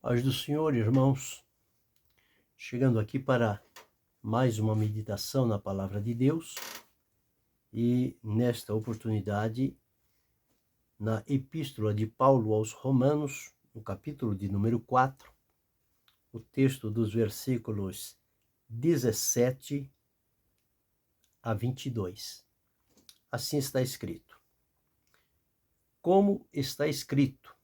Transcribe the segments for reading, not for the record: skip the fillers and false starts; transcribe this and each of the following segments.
Paz do Senhor, irmãos, chegando aqui para mais uma meditação na Palavra de Deus e nesta oportunidade na Epístola de Paulo aos Romanos, no capítulo de número 4, o texto dos versículos 17 a 22. Assim está escrito: como está escrito,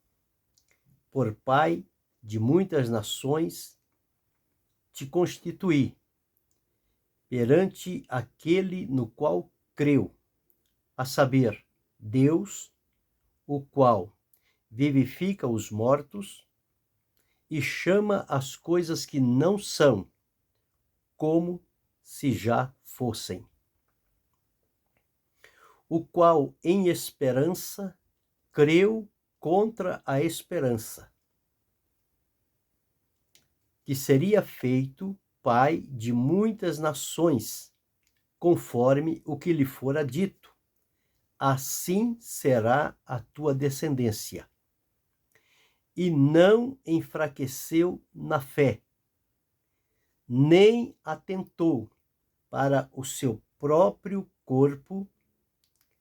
por Pai de muitas nações te constituí, perante aquele no qual creu, a saber, Deus, o qual vivifica os mortos e chama as coisas que não são, como se já fossem. O qual em esperança creu contra a esperança, que seria feito pai de muitas nações, conforme o que lhe fora dito: assim será a tua descendência. E não enfraqueceu na fé, nem atentou para o seu próprio corpo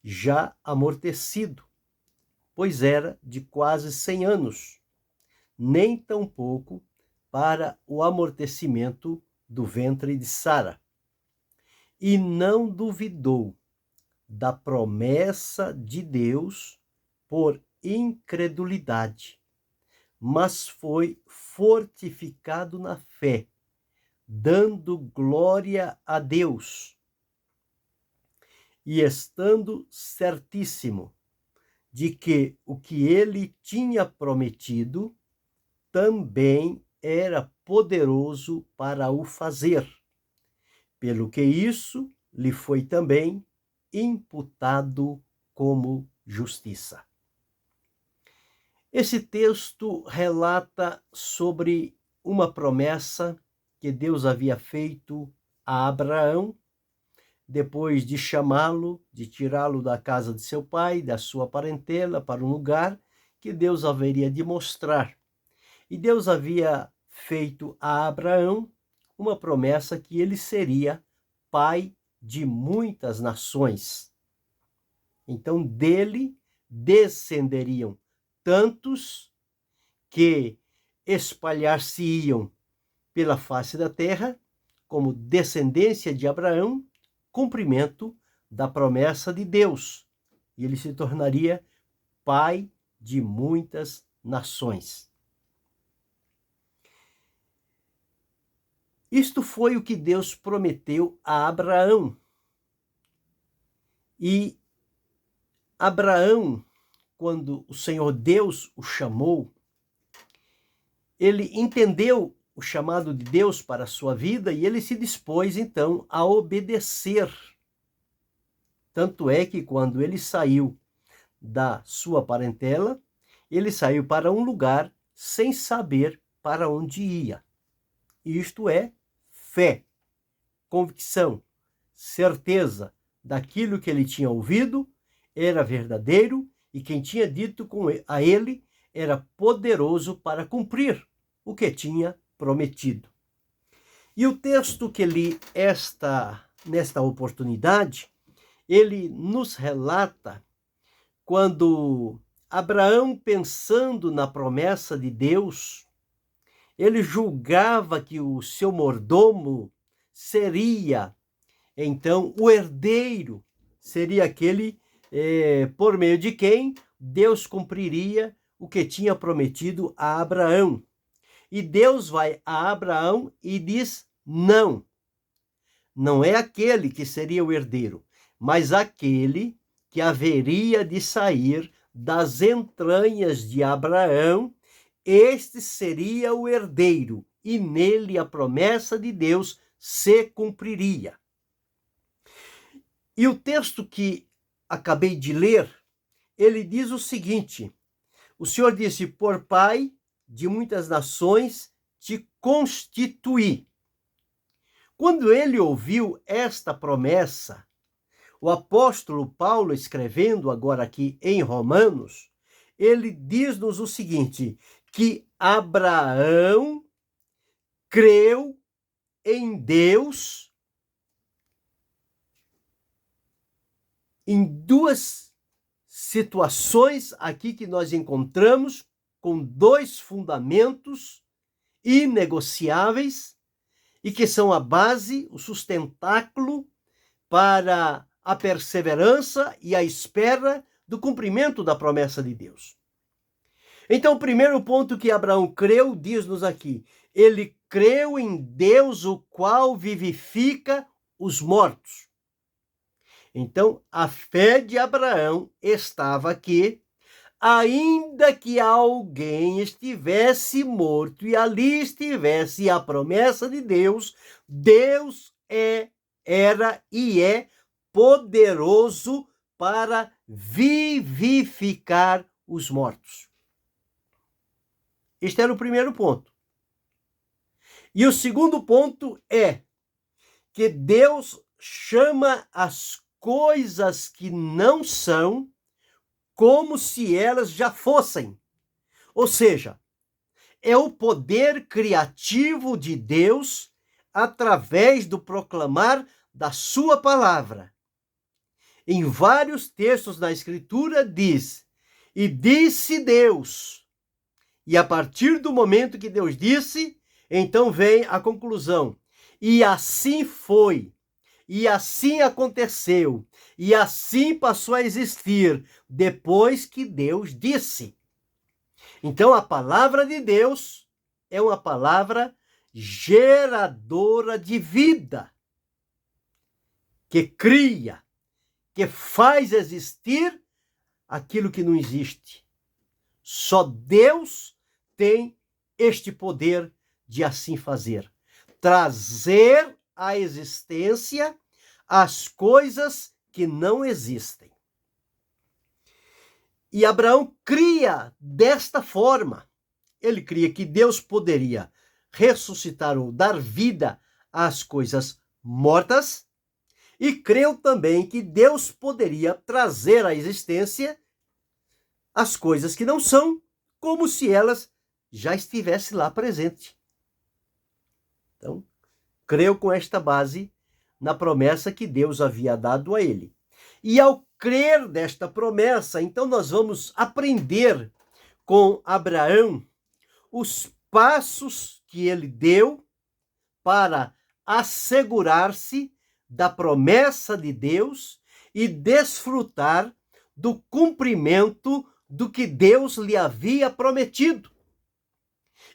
já amortecido, pois era de quase 100 anos, nem tampouco para o amortecimento do ventre de Sara. E não duvidou da promessa de Deus por incredulidade, mas foi fortificado na fé, dando glória a Deus, e estando certíssimo de que o que ele tinha prometido também era poderoso para o fazer, pelo que isso lhe foi também imputado como justiça. Esse texto relata sobre uma promessa que Deus havia feito a Abraão, depois de chamá-lo, de tirá-lo da casa de seu pai, da sua parentela, para um lugar que Deus haveria de mostrar. E Deus havia feito a Abraão uma promessa que ele seria pai de muitas nações. Então dele descenderiam tantos que espalhar-se-iam pela face da terra, como descendência de Abraão, cumprimento da promessa de Deus. E ele se tornaria pai de muitas nações. Isto foi o que Deus prometeu a Abraão. E Abraão, quando o Senhor Deus o chamou, ele entendeu o chamado de Deus para a sua vida e ele se dispôs então a obedecer. Tanto é que quando ele saiu da sua parentela, ele saiu para um lugar sem saber para onde ia. Isto é fé, convicção, certeza daquilo que ele tinha ouvido era verdadeiro e quem tinha dito a ele era poderoso para cumprir o que tinha prometido. E o texto que li nesta oportunidade, ele nos relata quando Abraão, pensando na promessa de Deus, ele julgava que o seu mordomo seria, então, o herdeiro, seria aquele por meio de quem Deus cumpriria o que tinha prometido a Abraão. E Deus vai a Abraão e diz: não, não é aquele que seria o herdeiro, mas aquele que haveria de sair das entranhas de Abraão. Este seria o herdeiro, e nele a promessa de Deus se cumpriria. E o texto que acabei de ler, ele diz o seguinte: o Senhor disse, por pai de muitas nações te constituí. Quando ele ouviu esta promessa, o apóstolo Paulo, escrevendo agora aqui em Romanos, ele diz-nos o seguinte, que Abraão creu em Deus em duas situações aqui que nós encontramos com dois fundamentos inegociáveis e que são a base, o sustentáculo para a perseverança e a espera do cumprimento da promessa de Deus. Então, o primeiro ponto que Abraão creu, diz-nos aqui, ele creu em Deus, o qual vivifica os mortos. Então, a fé de Abraão estava aqui, ainda que alguém estivesse morto e ali estivesse a promessa de Deus, Deus era e é poderoso para vivificar os mortos. Este era o primeiro ponto. E o segundo ponto é que Deus chama as coisas que não são como se elas já fossem. Ou seja, é o poder criativo de Deus através do proclamar da sua palavra. Em vários textos da Escritura diz, e disse Deus. E a partir do momento que Deus disse, então vem a conclusão. E assim foi. E assim aconteceu, e assim passou a existir, depois que Deus disse. Então, a palavra de Deus é uma palavra geradora de vida, que cria, que faz existir aquilo que não existe. Só Deus tem este poder de assim fazer. Trazer à existência as coisas que não existem. E Abraão cria desta forma. Ele cria que Deus poderia ressuscitar ou dar vida às coisas mortas e creu também que Deus poderia trazer à existência as coisas que não são, como se elas já estivessem lá presentes. Então, creu com esta base na promessa que Deus havia dado a ele. E ao crer desta promessa, então nós vamos aprender com Abraão os passos que ele deu para assegurar-se da promessa de Deus e desfrutar do cumprimento do que Deus lhe havia prometido.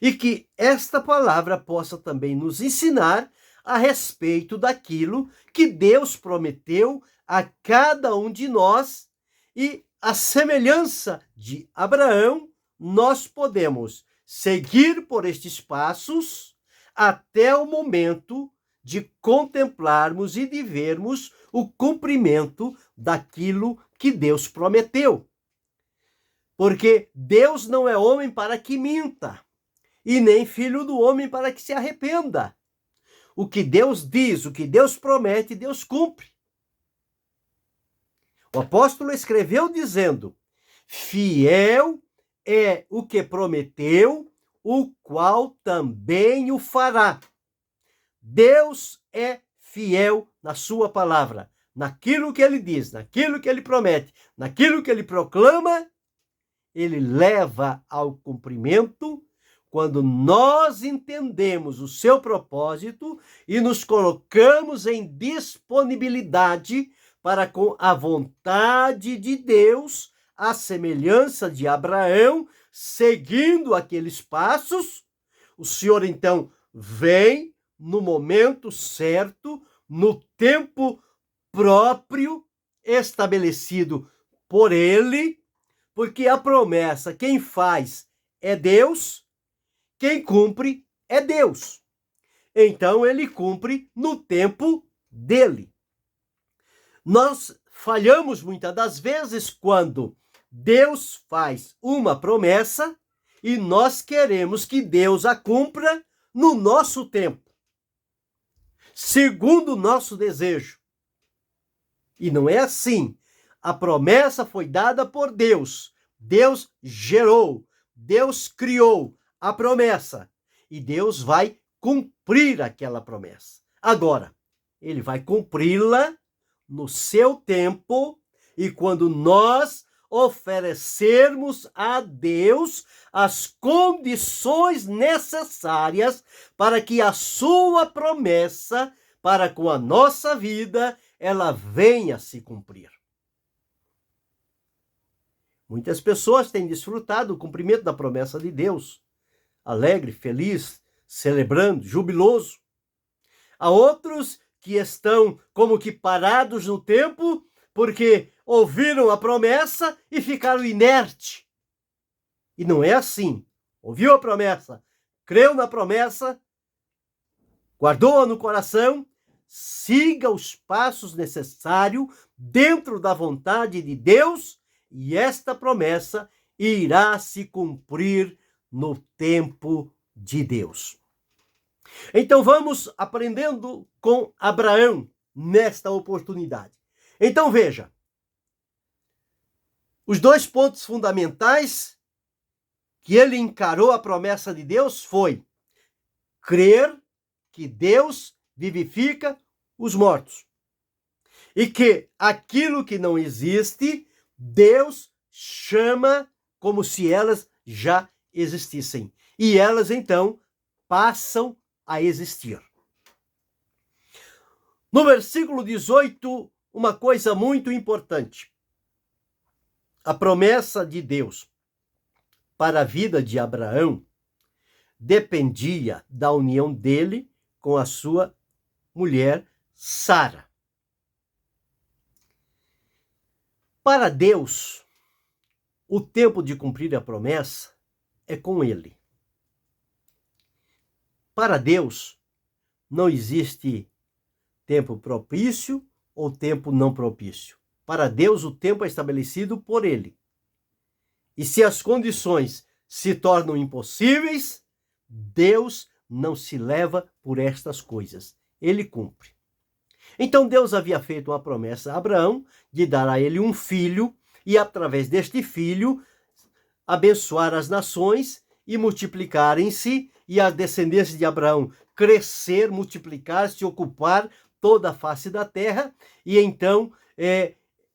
E que esta palavra possa também nos ensinar a respeito daquilo que Deus prometeu a cada um de nós, e a semelhança de Abraão, nós podemos seguir por estes passos até o momento de contemplarmos e de vermos o cumprimento daquilo que Deus prometeu. Porque Deus não é homem para que minta, e nem filho do homem para que se arrependa. O que Deus diz, o que Deus promete, Deus cumpre. O apóstolo escreveu dizendo, fiel é o que prometeu, o qual também o fará. Deus é fiel na sua palavra, naquilo que ele diz, naquilo que ele promete, naquilo que ele proclama, ele leva ao cumprimento quando nós entendemos o seu propósito e nos colocamos em disponibilidade para, com a vontade de Deus, a semelhança de Abraão, seguindo aqueles passos, o Senhor então vem no momento certo, no tempo próprio, estabelecido por ele, porque a promessa, quem faz é Deus, quem cumpre é Deus. Então ele cumpre no tempo dele. Nós falhamos muitas das vezes quando Deus faz uma promessa e nós queremos que Deus a cumpra no nosso tempo, segundo o nosso desejo. E não é assim. A promessa foi dada por Deus. Deus gerou, Deus criou a promessa e Deus vai cumprir aquela promessa. Agora, ele vai cumpri-la no seu tempo e quando nós oferecermos a Deus as condições necessárias para que a sua promessa para com a nossa vida ela venha se cumprir. Muitas pessoas têm desfrutado do cumprimento da promessa de Deus, alegre, feliz, celebrando, jubiloso. Há outros que estão como que parados no tempo porque ouviram a promessa e ficaram inertes. E não é assim. Ouviu a promessa, creu na promessa, guardou-a no coração, siga os passos necessários dentro da vontade de Deus e esta promessa irá se cumprir no tempo de Deus. Então vamos aprendendo com Abraão nesta oportunidade. Então veja, os dois pontos fundamentais que ele encarou a promessa de Deus foi crer que Deus vivifica os mortos e que aquilo que não existe, Deus chama como se elas já existissem. E elas, então, passam a existir. No versículo 18, uma coisa muito importante. A promessa de Deus para a vida de Abraão dependia da união dele com a sua mulher Sara. Para Deus, o tempo de cumprir a promessa é com ele. Para Deus, não existe tempo propício ou tempo não propício. Para Deus, o tempo é estabelecido por ele. E se as condições se tornam impossíveis, Deus não se leva por estas coisas. Ele cumpre. Então Deus havia feito uma promessa a Abraão de dar a ele um filho e através deste filho abençoar as nações e multiplicarem-se e a descendência de Abraão crescer, multiplicar-se, ocupar toda a face da terra e então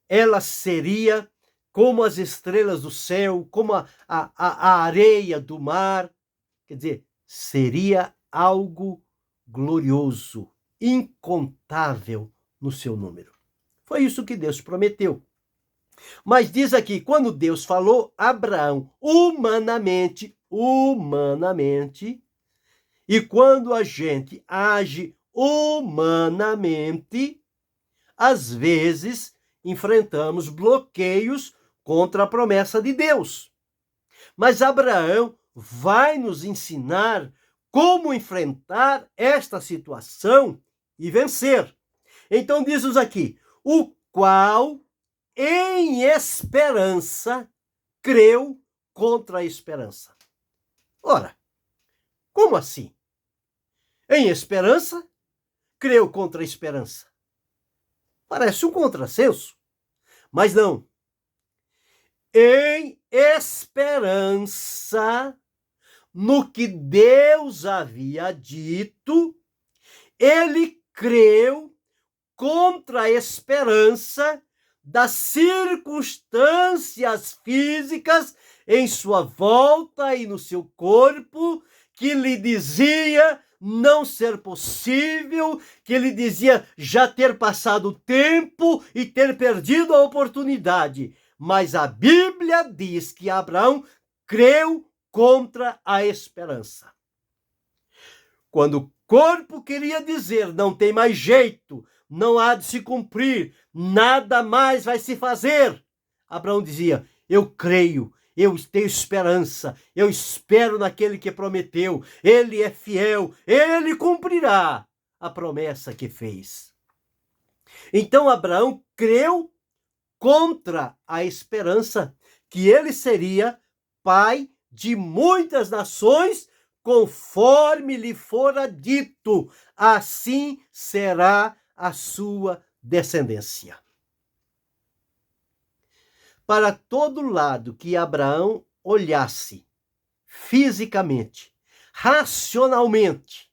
ela seria como as estrelas do céu, como a areia do mar. Quer dizer, seria algo glorioso, incontável no seu número. Foi isso que Deus prometeu. Mas diz aqui, quando Deus falou, Abraão, humanamente, e quando a gente age humanamente, às vezes enfrentamos bloqueios contra a promessa de Deus. Mas Abraão vai nos ensinar como enfrentar esta situação e vencer. Então diz-nos aqui, o qual em esperança creu contra a esperança. Ora, como assim? Em esperança, creu contra a esperança. Parece um contrassenso, mas não. Em esperança no que Deus havia dito, ele creu contra a esperança das circunstâncias físicas em sua volta e no seu corpo, que lhe dizia não ser possível, que lhe dizia já ter passado o tempo e ter perdido a oportunidade. Mas a Bíblia diz que Abraão creu contra a esperança. Quando o corpo queria dizer não tem mais jeito, não há de se cumprir, nada mais vai se fazer, Abraão dizia, eu creio, eu tenho esperança, eu espero naquele que prometeu, ele é fiel, ele cumprirá a promessa que fez. Então Abraão creu contra a esperança que ele seria pai de muitas nações, conforme lhe fora dito, assim será a sua descendência. Para todo lado que Abraão olhasse, fisicamente, racionalmente,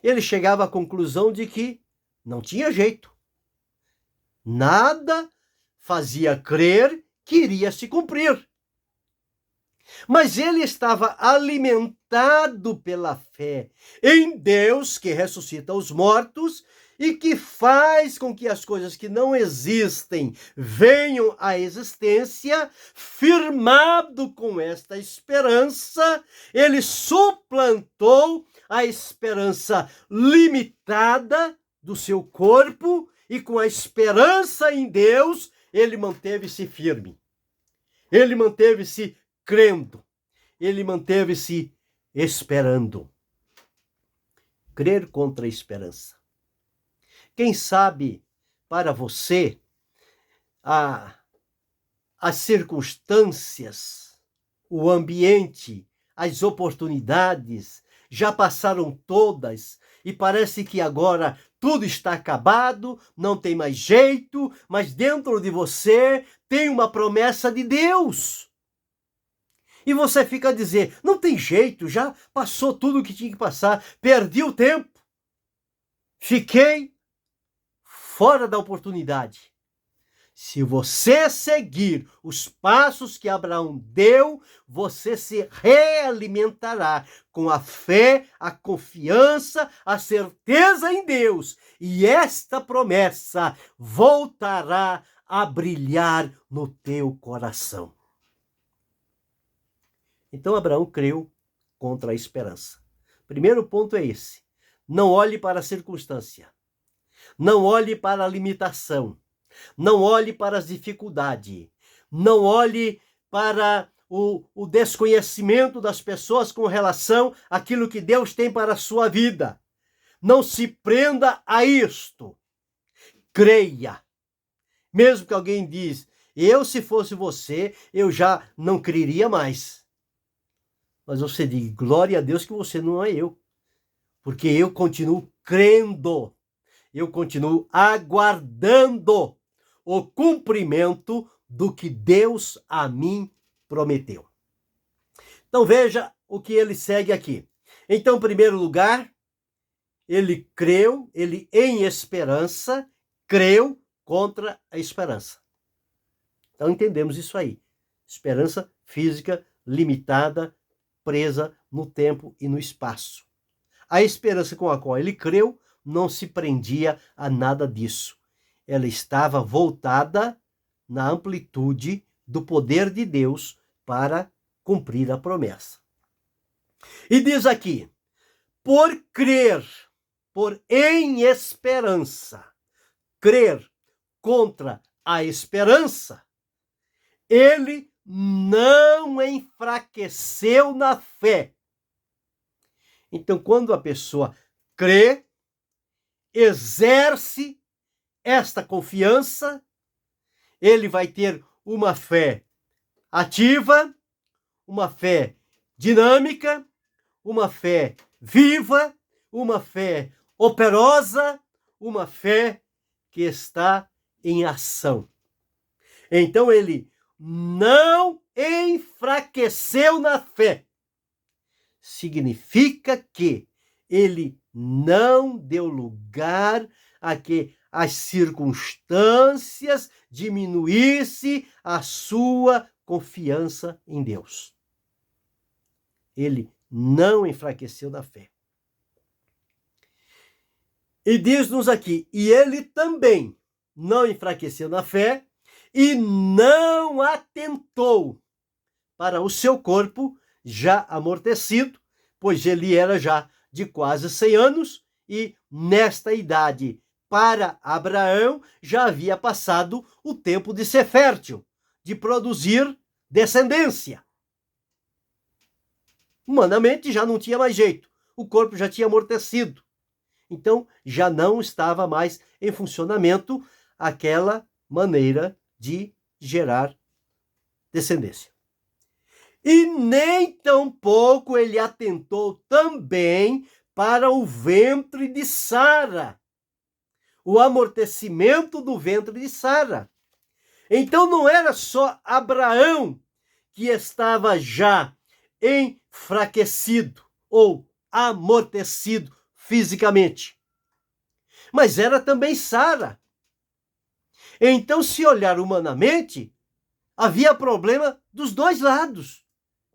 ele chegava à conclusão de que não tinha jeito. Nada fazia crer que iria se cumprir. Mas ele estava alimentado pela fé em Deus, que ressuscita os mortos e que faz com que as coisas que não existem venham à existência. Firmado com esta esperança, ele suplantou a esperança limitada do seu corpo e, com a esperança em Deus, ele manteve-se firme. Ele manteve-se crendo. Ele manteve-se esperando. Crer contra a esperança. Quem sabe, para você, as circunstâncias, o ambiente, as oportunidades já passaram todas e parece que agora tudo está acabado, não tem mais jeito, mas dentro de você tem uma promessa de Deus. E você fica a dizer, não tem jeito, já passou tudo o que tinha que passar, perdi o tempo, fiquei fora da oportunidade. Se você seguir os passos que Abraão deu, você se realimentará com a fé, a confiança, a certeza em Deus. E esta promessa voltará a brilhar no teu coração. Então Abraão creu contra a esperança. Primeiro ponto é esse. Não olhe para a circunstância. Não olhe para a limitação. Não olhe para as dificuldades. Não olhe para o desconhecimento das pessoas com relação àquilo que Deus tem para a sua vida. Não se prenda a isto. Creia. Mesmo que alguém diz, se fosse você, eu já não creria mais. Mas você diz, glória a Deus que você não é eu. Porque eu continuo crendo. Eu continuo aguardando o cumprimento do que Deus a mim prometeu. Então veja o que ele segue aqui. Então, em primeiro lugar, ele creu, ele em esperança, creu contra a esperança. Então entendemos isso aí. Esperança física limitada, presa no tempo e no espaço. A esperança com a qual ele creu não se prendia a nada disso. Ela estava voltada na amplitude do poder de Deus para cumprir a promessa. E diz aqui, por crer, por em esperança, crer contra a esperança, ele não enfraqueceu na fé. Então, quando a pessoa crê, exerce esta confiança, ele vai ter uma fé ativa, uma fé dinâmica, uma fé viva, uma fé operosa, uma fé que está em ação. Então ele não enfraqueceu na fé. Significa que ele não deu lugar a que as circunstâncias diminuísse a sua confiança em Deus. Ele não enfraqueceu na fé. E diz-nos aqui, e ele também não enfraqueceu na fé e não atentou para o seu corpo já amortecido, pois ele era já de quase 100 anos e nesta idade para Abraão já havia passado o tempo de ser fértil, de produzir descendência. Humanamente já não tinha mais jeito, o corpo já tinha amortecido. Então já não estava mais em funcionamento aquela maneira de gerar descendência. E nem tampouco ele atentou também para o ventre de Sara, o amortecimento do ventre de Sara. Então não era só Abraão que estava já enfraquecido ou amortecido fisicamente. Mas era também Sara. Então, se olhar humanamente, havia problema dos dois lados,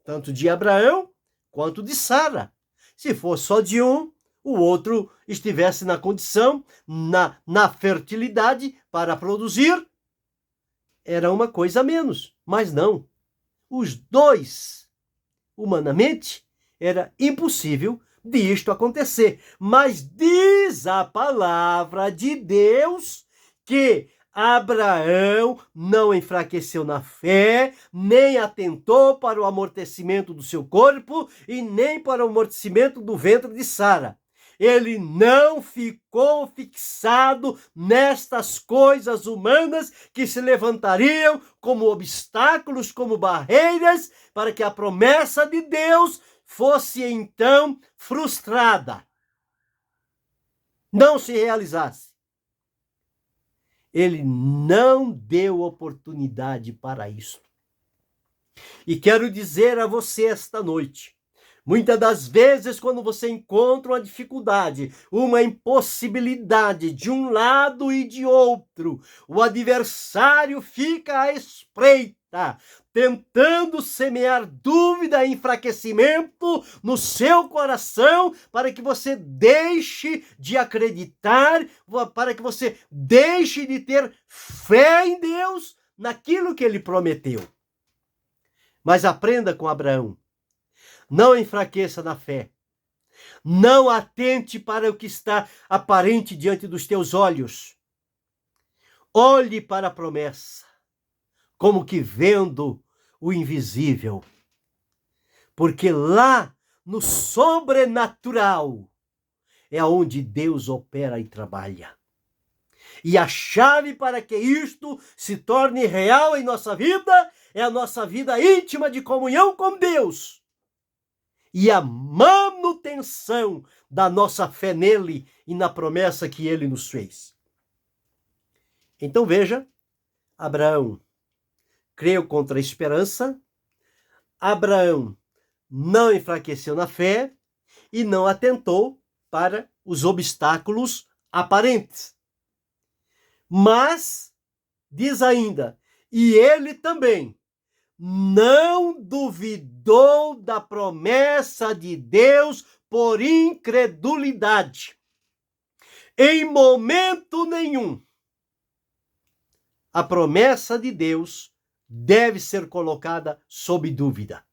tanto de Abraão quanto de Sara. Se fosse só de um, o outro estivesse na condição, na fertilidade para produzir, era uma coisa a menos. Mas não. Os dois, humanamente, era impossível de isto acontecer. Mas diz a palavra de Deus que Abraão não enfraqueceu na fé, nem atentou para o amortecimento do seu corpo e nem para o amortecimento do ventre de Sara. Ele não ficou fixado nestas coisas humanas que se levantariam como obstáculos, como barreiras, para que a promessa de Deus fosse então frustrada, não se realizasse. Ele não deu oportunidade para isso. E quero dizer a você esta noite, muitas das vezes, quando você encontra uma dificuldade, uma impossibilidade de um lado e de outro, o adversário fica à espreita, tentando semear dúvida e enfraquecimento no seu coração, para que você deixe de acreditar, para que você deixe de ter fé em Deus, naquilo que ele prometeu. Mas aprenda com Abraão. Não enfraqueça na fé. Não atente para o que está aparente diante dos teus olhos. Olhe para a promessa, como que vendo o invisível. Porque lá, no sobrenatural, é onde Deus opera e trabalha. E a chave para que isto se torne real em nossa vida é a nossa vida íntima de comunhão com Deus. E a manutenção da nossa fé nele e na promessa que ele nos fez. Então veja, Abraão creu contra a esperança, Abraão não enfraqueceu na fé e não atentou para os obstáculos aparentes. Mas, diz ainda, e ele também não duvidou da promessa de Deus por incredulidade. Em momento nenhum, a promessa de Deus deve ser colocada sob dúvida.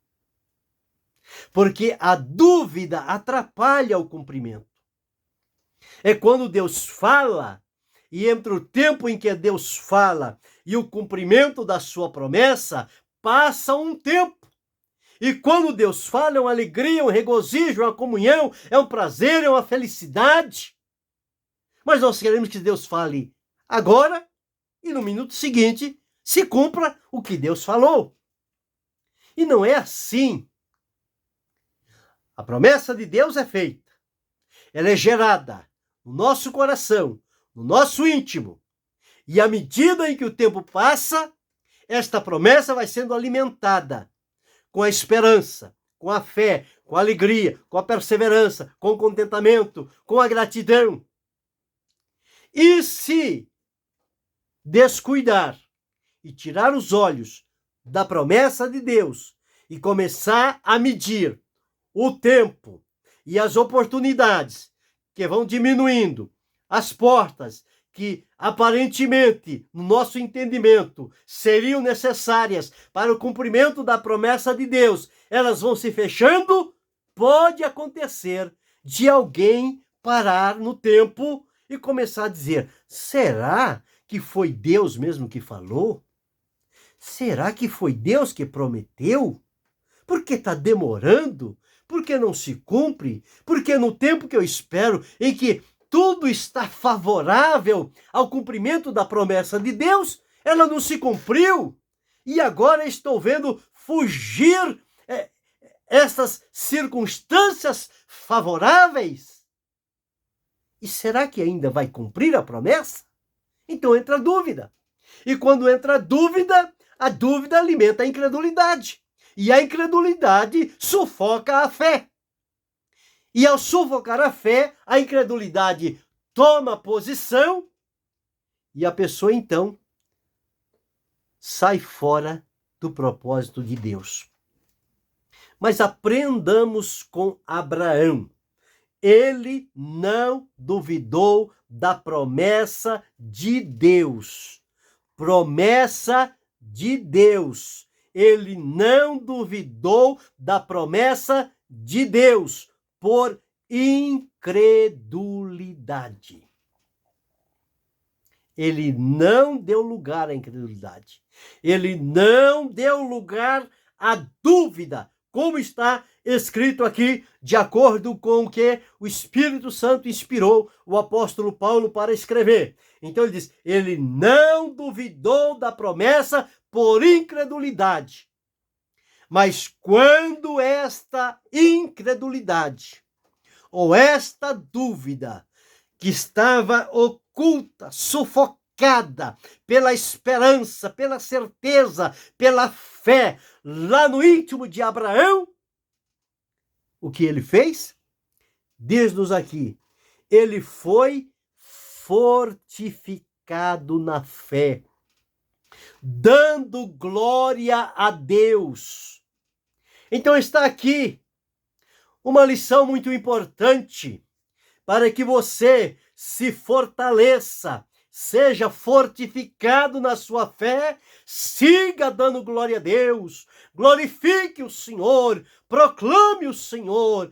Porque a dúvida atrapalha o cumprimento. É quando Deus fala, e entre o tempo em que Deus fala e o cumprimento da sua promessa, passa um tempo. E quando Deus fala, é uma alegria, um regozijo, uma comunhão, é um prazer, é uma felicidade. Mas nós queremos que Deus fale agora e no minuto seguinte se cumpra o que Deus falou. E não é assim. A promessa de Deus é feita. Ela é gerada no nosso coração, no nosso íntimo. E à medida em que o tempo passa, esta promessa vai sendo alimentada com a esperança, com a fé, com a alegria, com a perseverança, com o contentamento, com a gratidão. E se descuidar e tirar os olhos da promessa de Deus e começar a medir o tempo e as oportunidades que vão diminuindo, as portas que aparentemente, no nosso entendimento, seriam necessárias para o cumprimento da promessa de Deus, elas vão se fechando, pode acontecer de alguém parar no tempo e começar a dizer: será que foi Deus mesmo que falou? Será que foi Deus que prometeu? Por que está demorando? Por que não se cumpre? Porque no tempo que eu espero, em que tudo está favorável ao cumprimento da promessa de Deus, ela não se cumpriu. E agora estou vendo fugir essas circunstâncias favoráveis. E será que ainda vai cumprir a promessa? Então entra a dúvida. E quando entra a dúvida alimenta a incredulidade. E a incredulidade sufoca a fé. E ao sufocar a fé, a incredulidade toma posição e a pessoa então sai fora do propósito de Deus. Mas aprendamos com Abraão. Ele não duvidou da promessa de Deus. Promessa de Deus. Ele não duvidou da promessa de Deus por incredulidade. Ele não deu lugar à incredulidade. Ele não deu lugar à dúvida, como está escrito aqui, de acordo com o que o Espírito Santo inspirou o apóstolo Paulo para escrever. Então ele diz, ele não duvidou da promessa por incredulidade. Mas quando esta incredulidade, ou esta dúvida, que estava oculta, sufocada pela esperança, pela certeza, pela fé, lá no íntimo de Abraão, o que ele fez? Diz-nos aqui, ele foi fortificado na fé, dando glória a Deus. Então está aqui uma lição muito importante para que você se fortaleça, seja fortificado na sua fé, siga dando glória a Deus, glorifique o Senhor, proclame o Senhor,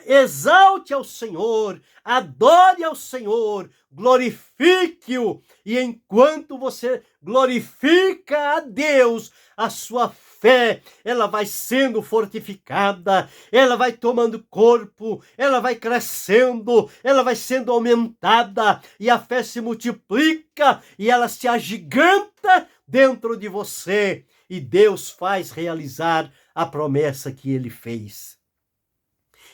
exalte ao Senhor, adore ao Senhor, glorifique-o. E enquanto você glorifica a Deus, a sua fé, ela vai sendo fortificada, ela vai tomando corpo, ela vai crescendo, ela vai sendo aumentada, e a fé se multiplica, e ela se agiganta dentro de você, e Deus faz realizar a promessa que ele fez.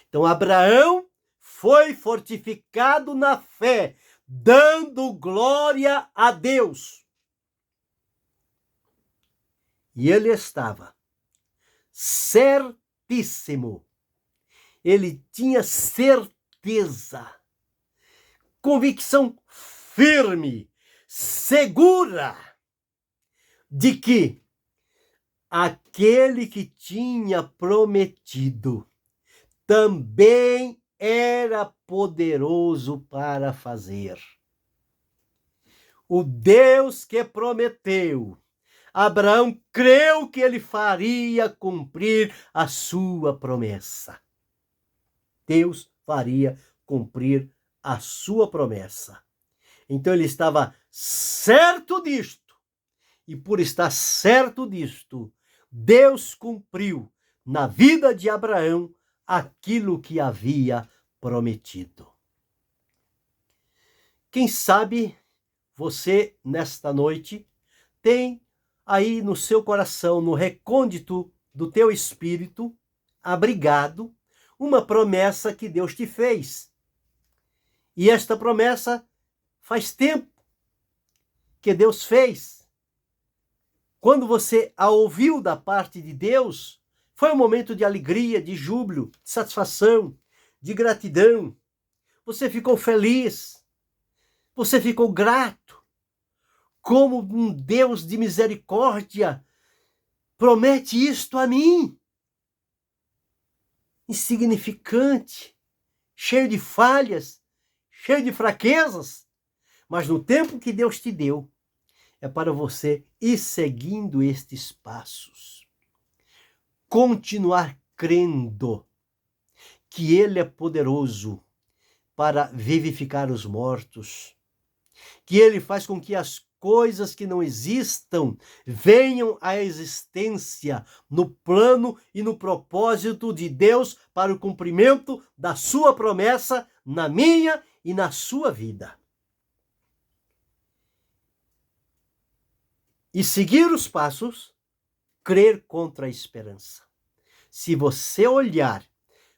Então, Abraão foi fortificado na fé, dando glória a Deus. E ele estava certíssimo. Ele tinha certeza, convicção firme, segura, de que aquele que tinha prometido também era poderoso para fazer. O Deus que prometeu, Abraão creu que ele faria cumprir a sua promessa. Deus faria cumprir a sua promessa. Então ele estava certo disto. E por estar certo disto, Deus cumpriu na vida de Abraão aquilo que havia prometido. Quem sabe você, nesta noite, tem aí no seu coração, no recôndito do teu espírito, abrigado, uma promessa que Deus te fez. E esta promessa faz tempo que Deus fez. Quando você a ouviu da parte de Deus, foi um momento de alegria, de júbilo, de satisfação, de gratidão. Você ficou feliz, você ficou grato. Como um Deus de misericórdia promete isto a mim. Insignificante, cheio de falhas, cheio de fraquezas. Mas no tempo que Deus te deu, é para você ir seguindo estes passos. Continuar crendo que Ele é poderoso para vivificar os mortos. Que Ele faz com que as coisas que não existam venham à existência no plano e no propósito de Deus para o cumprimento da sua promessa na minha e na sua vida. E seguir os passos, crer contra a esperança. Se você olhar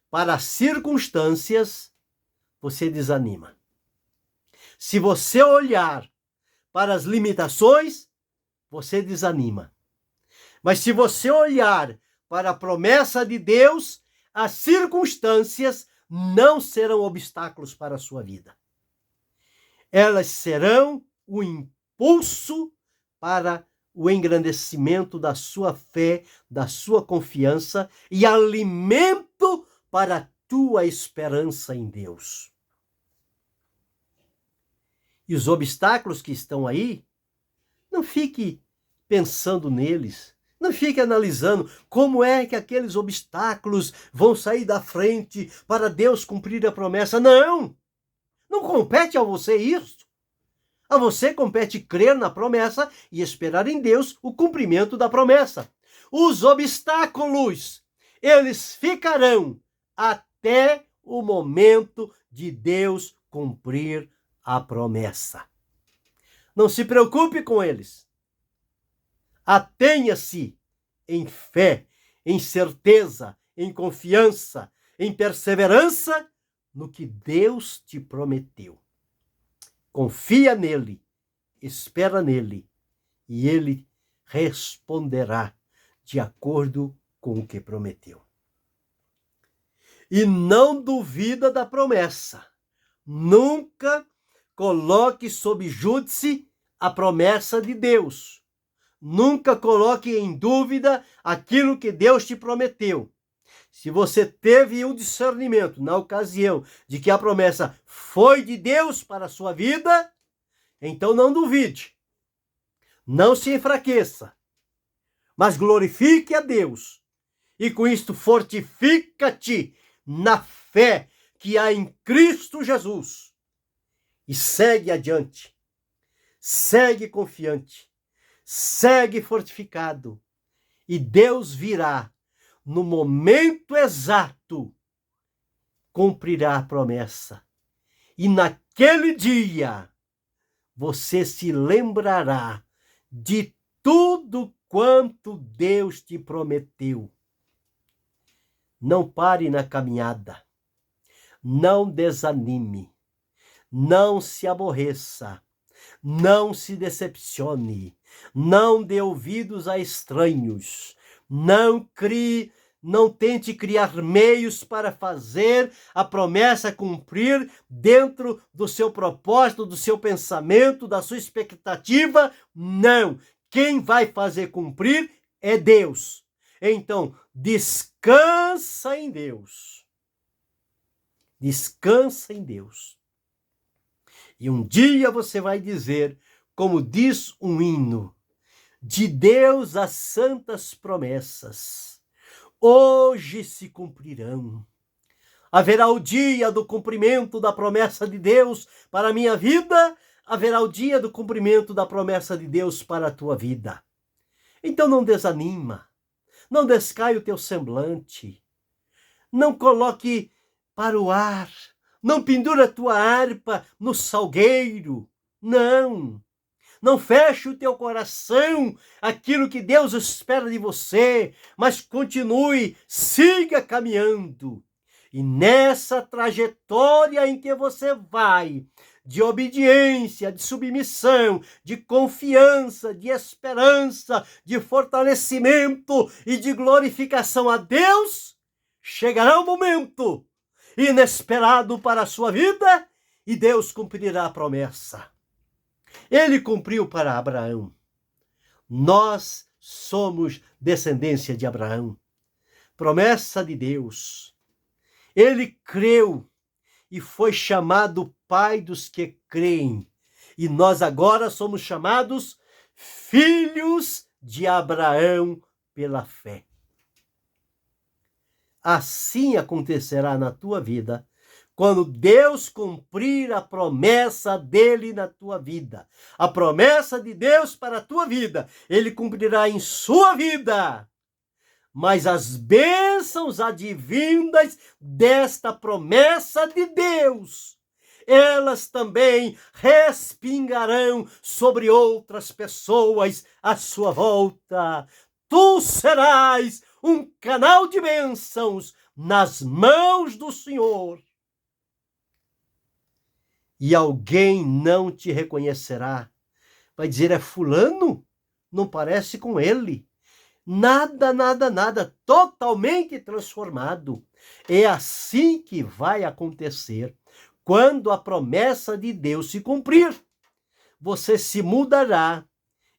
para as circunstâncias, você desanima. Se você olhar para as limitações, você desanima. Mas se você olhar para a promessa de Deus, as circunstâncias não serão obstáculos para a sua vida. Elas serão o impulso para o engrandecimento da sua fé, da sua confiança e alimento para a tua esperança em Deus. E os obstáculos que estão aí, não fique pensando neles. Não fique analisando como é que aqueles obstáculos vão sair da frente para Deus cumprir a promessa. Não! Não compete a você isso. A você compete crer na promessa e esperar em Deus o cumprimento da promessa. Os obstáculos, eles ficarão até o momento de Deus cumprir a promessa. Não se preocupe com eles. Atenha-se em fé, em certeza, em confiança, em perseverança no que Deus te prometeu. Confia nele, espera nele, e ele responderá de acordo com o que prometeu. E não duvida da promessa. Nunca coloque sob júdice a promessa de Deus. Nunca coloque em dúvida aquilo que Deus te prometeu. Se você teve o discernimento na ocasião de que a promessa foi de Deus para a sua vida, então não duvide. Não se enfraqueça, mas glorifique a Deus. E com isto fortifica-te na fé que há em Cristo Jesus. E segue adiante. Segue confiante. Segue fortificado. E Deus virá no momento exato, cumprirá a promessa. E naquele dia, você se lembrará de tudo quanto Deus te prometeu. Não pare na caminhada. Não desanime. Não se aborreça. Não se decepcione. Não dê ouvidos a estranhos. Não tente criar meios para fazer a promessa cumprir dentro do seu propósito, do seu pensamento, da sua expectativa. Não. Quem vai fazer cumprir é Deus. Então, descansa em Deus. Descansa em Deus. E um dia você vai dizer, como diz um hino, de Deus as santas promessas, hoje se cumprirão. Haverá o dia do cumprimento da promessa de Deus para a minha vida, haverá o dia do cumprimento da promessa de Deus para a tua vida. Então não desanima, não descaia o teu semblante, não coloque para o ar, não pendura a tua harpa no salgueiro, não feche o teu coração aquilo que Deus espera de você, mas continue, siga caminhando. E nessa trajetória em que você vai, de obediência, de submissão, de confiança, de esperança, de fortalecimento e de glorificação a Deus, chegará um momento inesperado para a sua vida e Deus cumprirá a promessa. Ele cumpriu para Abraão. Nós somos descendência de Abraão. Promessa de Deus. Ele creu e foi chamado pai dos que creem. E nós agora somos chamados filhos de Abraão pela fé. Assim acontecerá na tua vida, quando Deus cumprir a promessa dele na tua vida. A promessa de Deus para a tua vida, ele cumprirá em sua vida. Mas as bênçãos advindas desta promessa de Deus, elas também respingarão sobre outras pessoas à sua volta. Tu serás um canal de bênçãos nas mãos do Senhor. E alguém não te reconhecerá. Vai dizer, é fulano? Não parece com ele. Nada, nada, nada, totalmente transformado. É assim que vai acontecer quando a promessa de Deus se cumprir. Você se mudará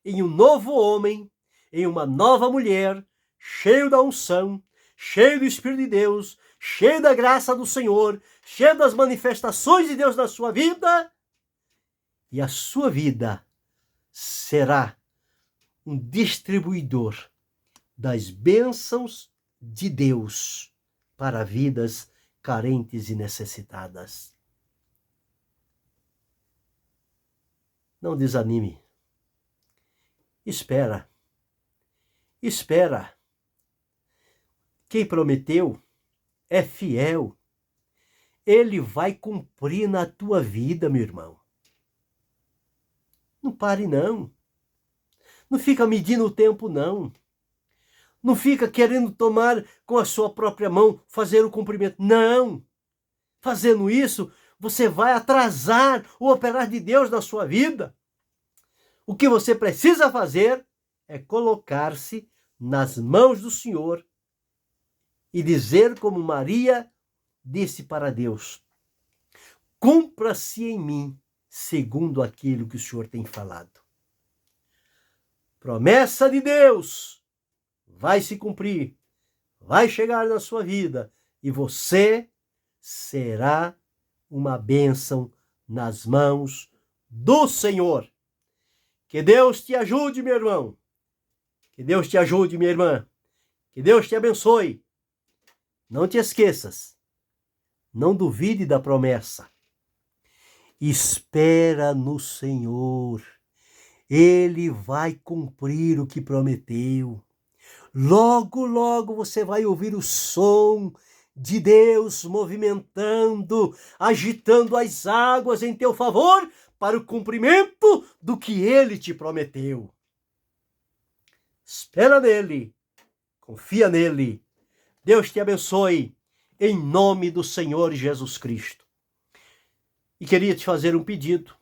em um novo homem, em uma nova mulher, cheio da unção, cheio do Espírito de Deus, cheio da graça do Senhor, cheio das manifestações de Deus na sua vida. E a sua vida será um distribuidor das bênçãos de Deus para vidas carentes e necessitadas. Não desanime. Espera. Espera. Quem prometeu é fiel. Ele vai cumprir na tua vida, meu irmão. Não pare, não. Não fica medindo o tempo, não. Não fica querendo tomar com a sua própria mão, fazer o cumprimento. Não! Fazendo isso, você vai atrasar o operar de Deus na sua vida. O que você precisa fazer é colocar-se nas mãos do Senhor e dizer como Maria disse para Deus: cumpra-se em mim segundo aquilo que o Senhor tem falado. Promessa de Deus vai se cumprir, vai chegar na sua vida e você será uma bênção nas mãos do Senhor. Que Deus te ajude, meu irmão. Que Deus te ajude, minha irmã. Que Deus te abençoe. Não te esqueças. Não duvide da promessa. Espera no Senhor. Ele vai cumprir o que prometeu. Logo, logo você vai ouvir o som de Deus movimentando, agitando as águas em teu favor para o cumprimento do que Ele te prometeu. Espera nele, confia nele. Deus te abençoe, em nome do Senhor Jesus Cristo. E queria te fazer um pedido.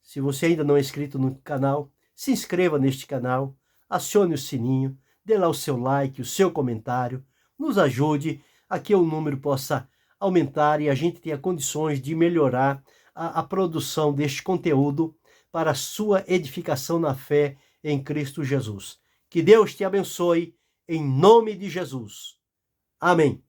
Se você ainda não é inscrito no canal, se inscreva neste canal, acione o sininho, dê lá o seu like, o seu comentário, nos ajude a que o número possa aumentar e a gente tenha condições de melhorar a produção deste conteúdo para a sua edificação na fé em Cristo Jesus. Que Deus te abençoe em nome de Jesus. Amém.